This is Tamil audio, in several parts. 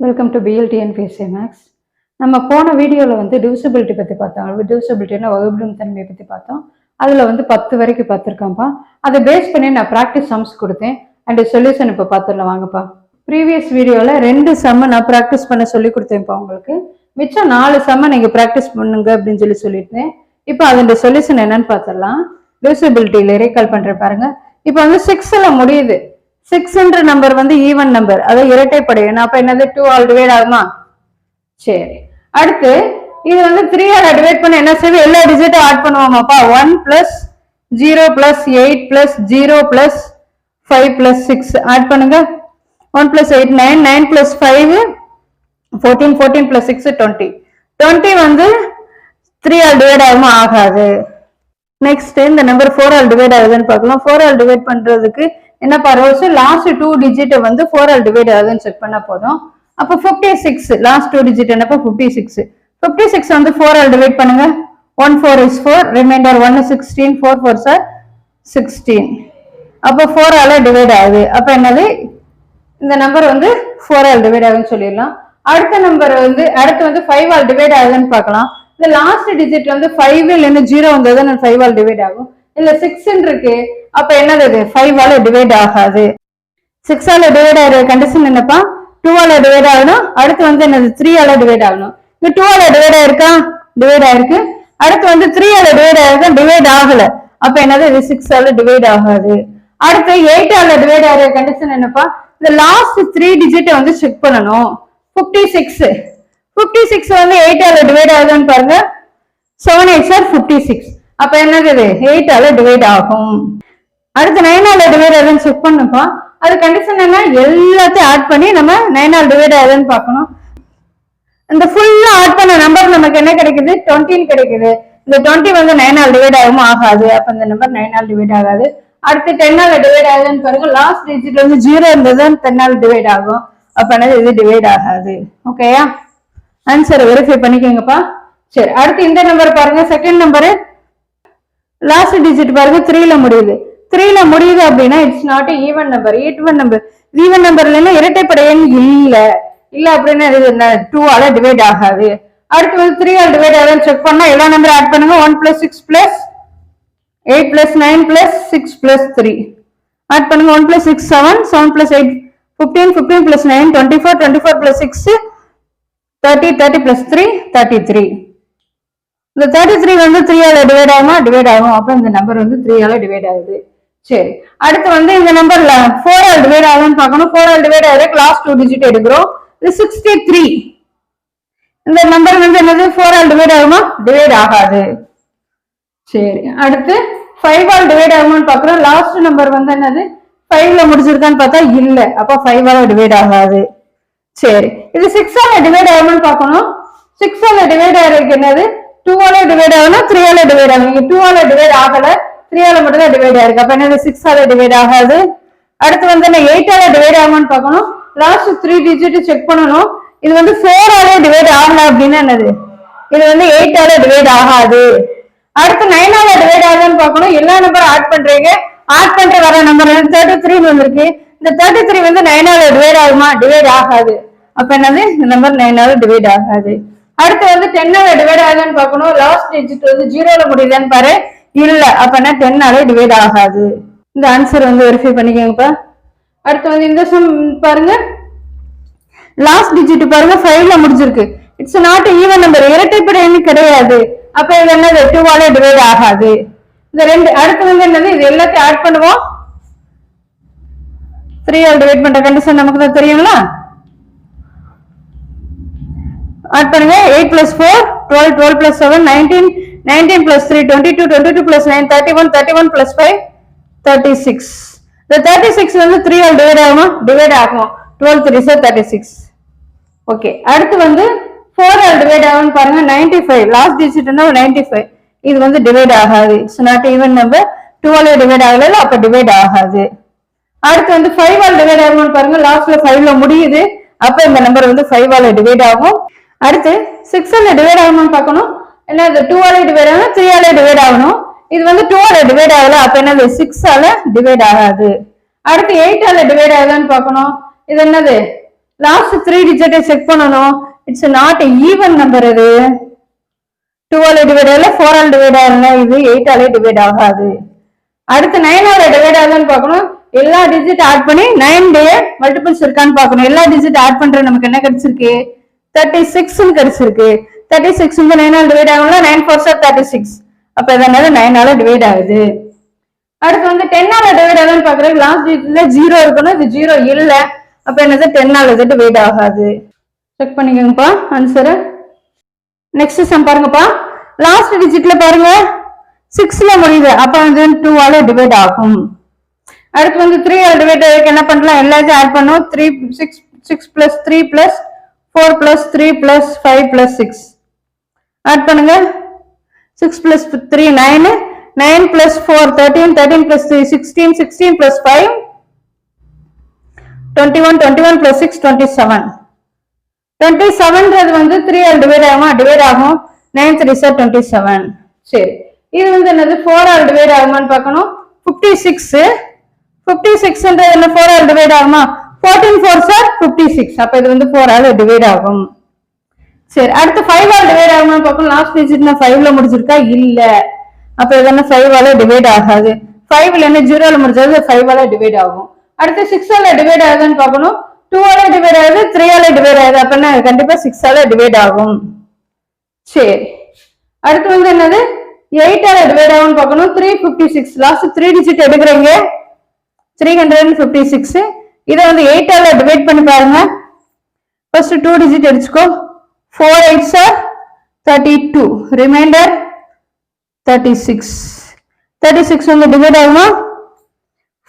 Welcome to BLT and BSc maths. நம்ம போன வீடியோவில் வந்து டிவிசிபிலிட்டி பற்றி பார்த்தோம். டிவிசிபிலிட்டினா வகுப்பிடும் தன்மையை பற்றி பார்த்தோம். அதில் வந்து 10 வரைக்கும் பார்த்துருக்கான்ப்பா. அதை பேஸ் பண்ணி நான் ப்ராக்டிஸ் சம்ஸ் கொடுத்தேன் அண்ட் சொல்யூஷன் இப்போ பார்த்துடலாம் வாங்கப்பா. ப்ரீவியஸ் வீடியோவில் 2 சம்மை நான் ப்ராக்டிஸ் பண்ண சொல்லி கொடுத்தேன்ப்பா உங்களுக்கு. மிச்சம் 4 சம்மை நீங்கள் ப்ராக்டிஸ் பண்ணுங்க அப்படின்னு சொல்லியிருந்தேன். இப்போ அதோட சொல்யூஷன் என்னன்னு பார்த்துடலாம். டிவிசிபிலிட்டியில் ரீகால் பண்ணுறேன் பாருங்க. இப்போ வந்து 6ல் முடியுது. 6ன்ற நம்பர் வந்து ஈவன் நம்பர், அதாவது இரட்டைப்படையணும். அப்ப என்னது 2 ஆல் டிவைட் ஆகுமா? சரி, அடுத்து இது வந்து 3 ஆல் டிவைட் பண்ண என்ன செய்வோம்? எல்லா டிஜிட்டும் ஆட் பண்ணுவோமாப்பா. 1 + 0 + 8 + 0 + 5 + 6 ஆட் பண்ணுங்க. 1 + 8 9, 9 + 5 14, 14 + 6 20. 20 வந்து 3 ஆல் டிவைட் ஆகுமா? ஆகாது. நெக்ஸ்ட் இந்த நம்பர் 4 ஆல் டிவைட் ஆகுதுன்னு பார்க்கலாம். 4 ஆல் டிவைட் பண்றதுக்கு என்ன பரவாயில்ல, லாஸ்ட் 2 டிஜிட் வந்து 4 ஆல் டிவைட் ஆகுதுன்னு செக் பண்ணா போதும். அப்போ 56 லாஸ்ட் 2 டிஜிட் என்னப்பா? 56. 56 வந்து 4 ஆல் டிவைட் பண்ணுங்க. 1 4 is 4, ரிமைண்டர் 1 16, 4 4s are 16. அப்போ 4 ஆல் டிவைட் ஆகுது. அப்போ என்னது? இந்த நம்பர் வந்து 4 ஆல் டிவைட் ஆகுதுன்னு சொல்லிடலாம். அடுத்த நம்பர் வந்து அடுத்து வந்து 5 ஆல் டிவைட் ஆகுதுன்னு பார்க்கலாம். இந்த லாஸ்ட் டிஜிட் வந்து 5 இல்லைன்னு 0 வந்தது 5 ஆல் டிவைட் ஆகும். இல்ல 6 இருக்கு, அப்ப என்னது? 5 ஆல டிவைட் ஆகாது. 6 ஆல டிவைட் ஆகிற கண்டிஷன் என்னப்பா? 2 ஆல டிவைட் ஆகணும். அடுத்து வந்து என்னது? 3 ஆல டிவைட் ஆகணும். இந்த 2 ஆல டிவைட் ஆயிருக்கா? டிவைட் ஆயிருக்கு. அடுத்து வந்து 3 ஆல டிவைட் ஆயிருக்கா? டிவைட் ஆகல. அப்ப என்னது? இது 6 ஆல டிவைட் ஆகாது. அடுத்து 8 ஆல டிவைட் ஆகிற கண்டிஷன் என்னப்பா? இந்த லாஸ்ட் 3 டிஜிட் வந்து செக் பண்ணணும். 56 56 வந்து 8 ஆல டிவைட் ஆகுதுன்னு பாருங்க. 7 8s are 56. அப்ப என்னது? 8 ஆல டிவைட் ஆகும். அடுத்து 9 ஆல டிவைட் ஆகுதுன்னு செக் பண்ணுப்பா. அது கண்டிஷன் என்ன? எல்லாத்தையும் ஆட் பண்ணி நம்ம 9 ஆல் டிவைட் ஆகுதுன்னு பார்க்கணும். இந்த ஃபுல்லா ஆட் பண்ண நம்பர் நமக்கு என்ன கிடைக்குது? 20 கிடைக்குது. இந்த 20 வந்து 9 ஆல் டிவைட் ஆகும்? ஆகாது. அப்ப இந்த நம்பர் 9 ஆல் டிவைட் ஆகாது. அடுத்து 10 ஆல டிவைட் ஆகுதுன்னு பாருங்க. லாஸ்ட் டிஜிட் வந்து 0 இருந்தது 10 ஆல் டிவைட் ஆகும். அப்ப என்னது? இது டிவைட் ஆகாது. ஓகேயா? ஆன்சரை வெரிஃபை பண்ணிக்கோங்கப்பா. சரி, அடுத்து இந்த நம்பர் பாருங்க. செகண்ட் நம்பரு லாஸ்ட் டிஜிட் பாருங்க 3ல முடியுது. 3ல முடியுது அப்படின்னா it's not even number. Even number even நம்பர்ல இரட்டைப்படை எண் இல்ல அப்படின்னா 2 ஆல டிவைட் ஆகாது. அடுத்து வந்து 3 ஆல் டிவைட் ஆகுதுன்னு செக் பண்ணா எல்லா நம்பரும் ஆட் பண்ணுங்க. 1 + 6 + 8 + 9 + 6 + 3 ஆட் பண்ணுங்க. 1 + 6 7, 7 + 8 15, 15 + 9 24, 24 + 6 30, 30 + 3 33. இந்த 33 வந்து 3 ஆல டிவைட் ஆகுமா? டிவைட் ஆகும். அப்ப இந்த நம்பர் வந்து 3 ஆல டிவைட் ஆகுது. சரி, அடுத்து வந்து இந்த நம்பர்ல 4 ஆல் டிவைட் ஆகுதுன்னு பார்க்கணும். 4 ஆல் டிவைட் ஆகுது லாஸ்ட் 2 டிஜிட் எடுக்கிறோம். இது 63. இந்த நம்பர் வந்து என்னது? 4 ஆல் டிவைட் ஆகுமா? டிவைட் ஆகாது. சரி, அடுத்து 5 ஆல் டிவைட் ஆகுமான்னு பார்க்கிறோம். லாஸ்ட் நம்பர் வந்து என்னது? 5ல முடிச்சிருக்கான்னு பார்த்தா இல்ல. அப்ப 5 ஆல டிவைட் ஆகாது. சரி, இது 6 ஆல டிவைட் ஆகுமான்னு பார்க்கணும். 6 ஆல டிவைட் ஆகிறதுக்கு என்னது? 2 ஆல டிவைட் ஆகுனா 3 ஆல டிவைட் ஆகும். 2 ஆல டிவைட் ஆகல, 3 ஆல மட்டும் தான் டிவைட் ஆயிருக்கு. அப்ப என்னது? 6 ஆல டிவைட் ஆகாது. அடுத்து வந்து 8 ஆல டிவைட் ஆகுமான்னு பார்க்கணும். லாஸ்ட் 3 டிஜிட் செக் பண்ணணும். இது வந்து 4 ஆல டிவைட் ஆகல அப்படின்னா என்னது? இது வந்து 8 ஆல டிவைட் ஆகாது. அடுத்து 9 ஆல டிவைட் ஆகுதுன்னு பார்க்கணும். எல்லா நம்பரும் ஆட் பண்றீங்க. ஆட் பண்ற வர நம்பர் 33 வந்திருக்கு. இந்த 33 வந்து 9 ஆல டிவைட் ஆகுமா? டிவைட் ஆகாது. அப்ப என்னது? இந்த நம்பர் 9 ஆல டிவைட் ஆகாது. அடுத்து வந்து 10 ஆல டிவைட் ஆகுதுன்னு பார்க்கணும். லாஸ்ட் டிஜிட் வந்து 0ல முடியுதுன்னு பாரு. இல்ல. அப்ப என்ன? 10 ஆல டிவைட் ஆகாது. இந்த ஆன்சர் வந்து வெரிஃபை பண்ணிக்கோங்கப்பா. அடுத்து வந்து இந்த சம் பாருங்க. லாஸ்ட் டிஜிட் பாருங்க 5ல முடிஞ்சிருக்கு. It's not even number. இரட்டைப்படை எண் கிடையாது. அப்ப இது என்னது? 2 ஆல டிவைட் ஆகாது. இந்த ரெண்டு அடுத்து வந்து என்னது? இது எல்லாத்தையும் ஆட் பண்ணுவோம். 3 ஆல் டிவைட் பண்ற கண்டிஷன் நமக்கு தான் தெரியுங்களா? ஆட் பண்ணுங்க. 8 + 4 12, 12 + 7 19, 19 + 3 22, 22 + 9 31, 31 + 5 36. இந்த 36 வந்து 3 ஆல் டிவைட் ஆகுமா? டிவைட் ஆகும். 12 3s are 36. ஓகே, அடுத்து வந்து 4 ஆல் டிவைட் ஆகும்னு பாருங்க. 95 லாஸ்ட் டிஜிட் என்ன? 95. இது வந்து டிவைட் ஆகாது. It's not even number. 2 ஆல டிவைட் ஆகல, அப்ப டிவைட் ஆகாது. அடுத்து வந்து 5 ஆல் டிவைட் ஆகும்னு பாருங்க. லாஸ்ட்ல 5ல முடியுது. அப்ப இந்த நம்பர் வந்து 5 ஆல டிவைட் ஆகும். அடுத்து 6 ஆல டிவைட் ஆகும்னு பார்க்கணும். என்ன? 2 ஆல டிவைட் ஆகணும், 3 ஆல டிவைட் ஆகணும். இது வந்து 2 ஆல டிவைட் ஆகல. அப்ப என்னது? 6 ஆல டிவைட் ஆகாது. அடுத்து 8 ஆல டிவைட் ஆகுதான்னு பார்க்கணும். இது என்னது? லாஸ்ட் 3 டிஜிட்டை செக் பண்ணணும். It's not even number. இது 2 ஆல டிவைட் ஆகல, 4 ஆல் டிவைட் ஆகல, இது 8 ஆலே டிவைட் ஆகாது. அடுத்து 9 ஆல டிவைட் ஆகுதுன்னு பார்க்கணும். எல்லா டிஜிட் ஆட் பண்ணி 9 டே மல்டிபிள்ஸ் இருக்கான்னு பார்க்கணும். எல்லா டிஜிட் ஆட் பண்ற நமக்கு என்ன கிடைச்சிருக்கு? 36 கிடைச்சிருக்கு. 36 இந்த 9 ஆல் டிவைட் ஆகும்ல, 9 4 சார் 36. அப்ப இதனால 9 ஆல டிவைட் ஆகுது. அடுத்து வந்து 10 ஆல டிவைட் ஆகுதுன்னு பாக்குறேன். லாஸ்ட் டிஜிட்ல 0 இருக்கணும், இது 0 இல்ல. அப்ப என்னது 10 ஆல இது டிவைட் ஆகாது. செக் பண்ணிக்கோங்கப்பா ஆன்சர். நெக்ஸ்ட் சம் பாருங்கப்பா. லாஸ்ட் டிஜிட்ல பாருங்க 6ல முடியுது. அப்ப வந்து 2 ஆல டிவைட் ஆகும். அடுத்து வந்து 3 ஆல டிவைட் ஆகுதுக்கு என்ன பண்ணலாம்? எல்லாத்தையும் ஆட் பண்ணும். 6 plus 3 plus 4 plus 3 plus 5 plus 6 add பண்ணுங்க. 6 plus 3 9, 9 plus 4 13, 13 plus 3 16, 16 plus 5 21, 21 plus 6 27. 27ன்றது வந்து 3 ஆல் டிவைட் ஆகுமா? டிவைட் ஆகும். 9 3 சார் 27. சரி, இது வந்து என்னது 4 ஆல் டிவைட் ஆகுமான்னு பார்க்கணும். 56 56ன்றது என்ன 4 ஆல் டிவைட் ஆகுமா? 14 4 சார் 56. அப்ப இது வந்து 4 ஆல் டிவைட் ஆகும். சரி, அடுத்து 5 ஆல் டிவைட் ஆகுமான்னு பார்க்கணும். லாஸ்ட் டிஜிட் 5ல முடிஞ்சிருக்கா? இல்ல. அப்ப இது என்ன 5 ஆல டிவைட் ஆகாது. 5ல என்ன 0ல முடிஞ்சது, 5 ஆல டிவைட் ஆகும். அடுத்து 6 ஆல டிவைட் ஆகுதுன்னு பார்க்கணும். 2 ஆல டிவைட் ஆகுது, 3 ஆல டிவைட் ஆகுது. அப்ப என்ன கண்டிப்பா 6 ஆல டிவைட் ஆகும். சரி, அடுத்து வந்து என்னது 8 ஆல டிவைட் ஆகும்னு பார்க்கணும். 356 லாஸ்ட் 3 டிஜிட் எடுக்கிறீங்க, 356. இதை வந்து 8 ஆல டிவைட் பண்ணி பாருங்க. ஃபர்ஸ்ட் 2 டிஜிட் அடிச்சுக்கோ. 4 8s are 32, ரிமைண்டர் 36. 36 வந்து டிவைட் ஆகுமா?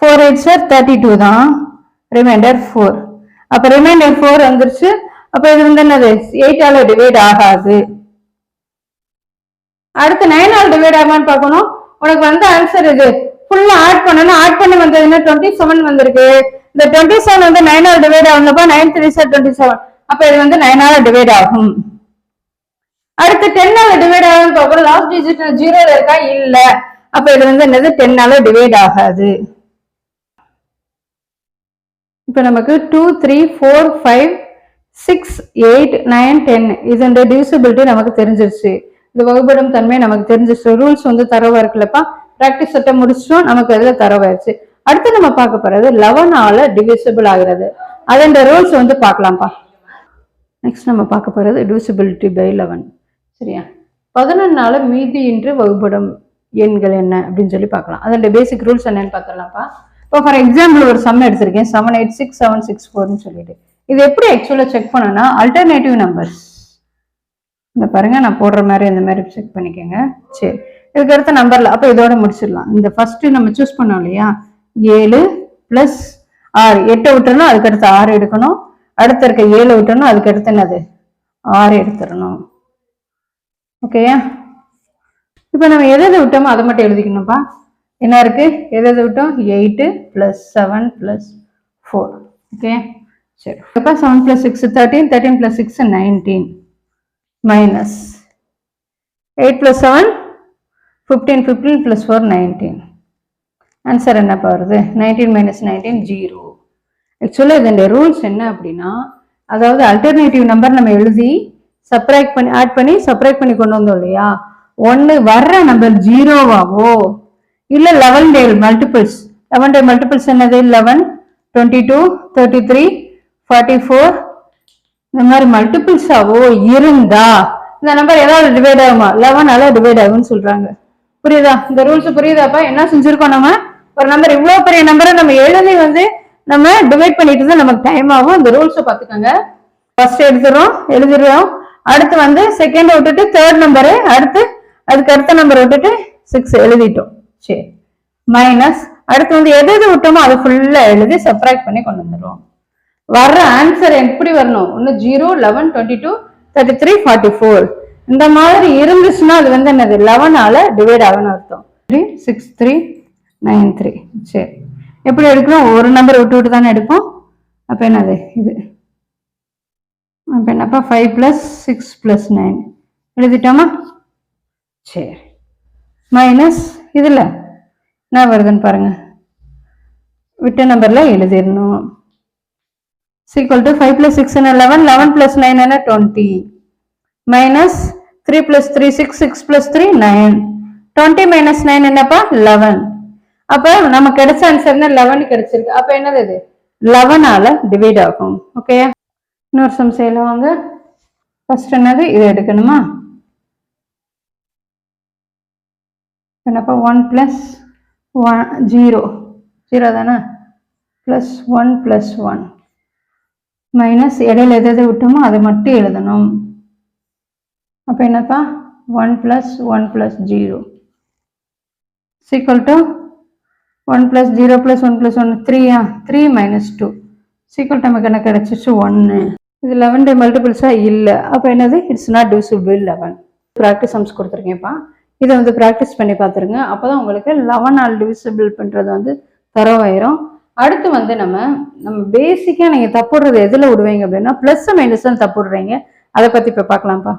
4 8s are 32 தான், ரிமைண்டர் 4. அப்ப ரிமைண்டர் 4 வந்துருச்சு. அப்ப இது வந்து என்னது 8 ஆல டிவைட் ஆகாது. அடுத்து 9 ஆல் டிவைட் ஆகான்னு பார்க்கணும். உனக்கு வந்து ஆன்சர் இது ஃபுல்லா ஆட் பண்ணணும். ஆட் பண்ணி வந்ததுன்னா 27 வந்திருக்கு. இந்த 27 வந்து 9 ஆல் டிவைட் ஆகும்ப்பா. 9 3 சார் 27. அப்ப இது வந்து 9 ஆல டிவைட் ஆகும். அடுத்து 10 ஆல டிவைட் ஆகும்னு பார்க்கணும். லாஸ்ட் டிஜிட் 0ல இருக்கா? இல்ல. அப்ப இது வந்து என்னது 10 ஆல டிவைட் ஆகாது. இப்ப நமக்கு 2 3 4 5 6 8 9 10 இதோட டிவிசிபிலிட்டி நமக்கு தெரிஞ்சிருச்சு. இந்த வகுப்படும் தன்மை நமக்கு தெரிஞ்சிருச்சு. ரூல்ஸ் வந்து தரவா இருக்குல்லப்பா. பிராக்டிஸ் செட்டை முடிச்சிட்டோம், நமக்கு அதுல தரவாயிருச்சு. அடுத்து நம்ம பார்க்க போறது 11 ஆல டிவிசிபிள் ஆகிறது. அதோட ரூல்ஸ் வந்து பார்க்கலாம்ப்பா. நெக்ஸ்ட் நம்ம பார்க்க போறது டிவிசிபிலிட்டி பை 11. சரியா? 11ஆல மீதியின்றி வகுப்படும் எண்கள் என்ன அப்படின்னு சொல்லி பார்க்கலாம். அதோட பேசிக் ரூல்ஸ் என்னன்னு பார்த்துடலாம்ப்பா. இப்போ ஃபார் எக்ஸாம்பிள் ஒரு சம் எடுத்திருக்கேன், 786 சொல்லிட்டு. இது எப்படி ஆக்சுவலா செக் பண்ணனா, அல்டர்னேட்டிவ் நம்பர்ஸ் இந்த பாருங்க, நான் போடுற மாதிரி இந்த மாதிரி செக் பண்ணிக்கோங்க. சரி, இதுக்கு அடுத்த நம்பர்ல அப்ப இதோட முடிச்சிடலாம். இந்த ஃபர்ஸ்ட் நம்ம சூஸ் பண்ணோம் இல்லையா, 7 + 6 8 விட்டுறணும், அதுக்கு அடுத்து 6 எடுக்கணும். அடுத்து இருக்க 7 விட்டணும், அதுக்கு அடுத்து என்னது 6 எடுத்துடணும். ஓகேயா? இப்ப நம்ம எதை விட்டோமோ அதை மட்டும் எழுதிக்கணும்ப்பா. என்ன இருக்கு, எதை விட்டோம்? 8 + 7 + 4. ஓகே, சரி. இப்ப 7 + 6 13, 13 + 6 19, minus 8 + 7 15, 15 + 4 19. ஆன்சர் என்ன வருது? 19 - 19 0. ஆக்சுவலா இதோட ரூல்ஸ் என்ன அப்படின்னா, அதாவது அல்டர்னேட்டிவ் நம்பர் நம்ம எழுதி சப்ராக்ட் பண்ணி ஆட் பண்ணி சப்ராக்ட் பண்ணி கொண்டு வந்தோம் இல்லையா, ஒன்னு வர்ற நம்பர் 0வாவோ இல்ல 11 டே மல்டிபிள்ஸ். 11 டே மல்டிபிள்ஸ் என்னது? 11 22 33 44 இந்த மாதிரி மல்டிபிள்ஸாவோ இருந்தா இந்த நம்பர் ஏதாவது டிவைட் ஆகுமா? 11 ஆல டிவைட் ஆகும்னு சொல்றாங்க. புரியுதா? இந்த ரூல்ஸ் புரியுதாப்பா? என்ன செஞ்சிருக்கோம், நம்ம ஒரு நம்பர் இவ்வளவு பெரிய நம்பரை நம்ம எழுதி வந்து நம்ம டிவைட் பண்ணிட்டு தான் நமக்கு டைம் ஆகும். இந்த ரூல்ஸை பார்த்துக்கோங்க. ஃபர்ஸ்ட் எழுதிடுறோம். அடுத்து வந்து செகண்ட் விட்டுட்டு தேர்ட் நம்பரு, அடுத்து அதுக்கு அடுத்த நம்பர் விட்டுட்டு 6 எழுதிட்டோம். சரி, மைனஸ் அடுத்து வந்து எது எது விட்டோமோ அதை ஃபுல்லா எழுதி சப்ராக்ட் பண்ணி கொண்டு வந்துடுவோம். வர்ற ஆன்சர் எப்படி வரணும்? ஒன்னு 0 11 22 33 44 இந்த மாதிரி இருந்துச்சுன்னா அது வந்து என்னது 11 ஆல டிவைட் ஆகணும் அர்த்தம். 3 6 3 9 3. சரி, எப்படி எடுக்கணும்? ஒரு நம்பர் விட்டு விட்டு தானே எடுப்போம். அப்ப என்னது இது? அப்ப என்னப்பா 5 + 6 + 9 எழுதிட்டோமா? சரி, மைனஸ் இதுல என்ன வருதுன்னு பாருங்க, விட்ட நம்பர்ல எழுதிடணும். equal to 5 plus 6 and 11, 11 plus 9 and 20. Minus 3 plus 3, 6, 6 plus 3, 9. 20 minus 9 என்னப்பா 11. அப்ப நம்ம கிடைச்ச ஆன்சர் 11 கிடைச்சிருக்கு. அப்ப என்னது இது 11 ஆல டிவைட் ஆகும். ஓகே, இன்னொரு சம் செய்யலாம் வாங்க. ஃபர்ஸ்ட் என்னது இது எடுக்கணுமா? என்னப்பா 1 plus 1 0 0 தானே, பிளஸ் 1 பிளஸ் 1 மைனஸ் இடையில எதை விட்டோமோ அதை மட்டும் எழுதணும். அப்போ என்னப்பா 1 plus 1 plus 0 is equal to 1 plus 0 plus 1 plus 1 3 minus 2 is equal நமக்கு என்ன கிடைச்சிச்சு 1. இது 11 மல்டிபிள்ஸா இல்லை. அப்போ என்னது it's not divisible 11. Practice sums கொடுத்துருக்கேன்ப்பா, இதை வந்து ப்ராக்டிஸ் பண்ணி பார்த்துருங்க. அப்போ தான் உங்களுக்கு 11 ஆல் டிவிசிபிள் பண்ணுறது வந்து தரவாயிரும். அடுத்து வந்து நம்ம பேசிக்காக நீங்கள் தப்புடுறது எதில் விடுவீங்க அப்படின்னா ப்ளஸ் மைனஸ் தான் தப்புடுறீங்க. அதை பற்றி இப்போ பார்க்கலாம்ப்பா.